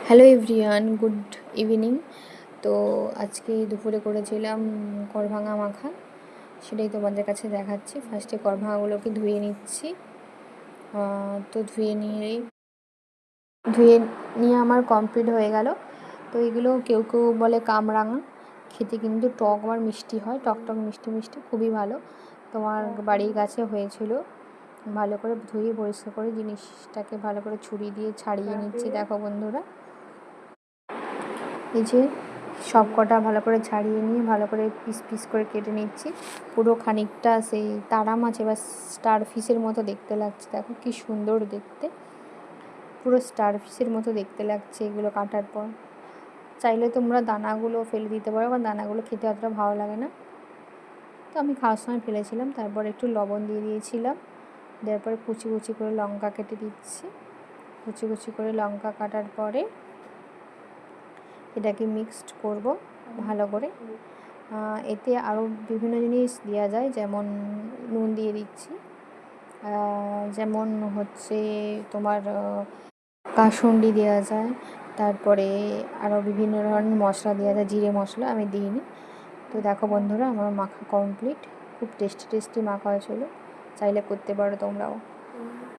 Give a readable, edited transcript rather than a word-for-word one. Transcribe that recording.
Hello everyone, good evening. তো আজকে দুপুরে করেছিলাম করভাঙা মাখা, সেটাই তোমাদের কাছে দেখাচ্ছি। ফার্স্টে করভাঙাগুলোকে ধুয়ে নিচ্ছি। তো ধুয়ে নিয়ে আমার কমপ্লিট হয়ে গেল। তো এগুলো কেউ কেউ বলে কামরাঙা, খেতে কিন্তু টক আর মিষ্টি হয়, টক টক মিষ্টি মিষ্টি, খুবই ভালো। তোমার বাড়ির গাছে হয়েছিল। ভালো করে ধুয়ে পরিষ্কার করে জিনিসটাকে ভালো করে ছুরি দিয়ে ছাড়িয়ে নিচ্ছি। দেখো বন্ধুরা, এই যে সব কটা ভালো করে ছাড়িয়ে নিয়ে ভালো করে পিস পিস করে কেটে নিচ্ছি। পুরো খানিকটা সেই তারা মাছ বা স্টার ফিশের মতো দেখতে লাগছে। দেখো কি সুন্দর দেখতে, পুরো স্টার ফিশের মতো দেখতে লাগছে এগুলো কাটার পর। চাইলে তোমরা দানাগুলো ফেলে দিতে পারো, কারণ দানাগুলো খেতে অতটা ভালো লাগে না। তো আমি খাওয়ার সময় ফেলেছিলাম। তারপর একটু লবণ দিয়ে দিয়েছিলাম, দেওয়ার পরে কুচি কুচি করে লঙ্কা কেটে দিচ্ছি। কুচি কুচি করে লঙ্কা কাটার পরে এটাকে মিক্সড করব ভালো করে। এতে আরও বিভিন্ন জিনিস দেওয়া যায়, যেমন নুন দিয়ে দিচ্ছি, যেমন হচ্ছে তোমার কাসুন্দি দেওয়া যায়, তারপরে আরও বিভিন্ন ধরনের মশলা দেওয়া যায়, জিরে মশলা আমি দিইনি। তো দেখো বন্ধুরা, আমার মাখা কমপ্লিট। খুব টেস্টি টেস্টি মাখা হয়েছিল, চাইলে করতে পারো তোমরাও।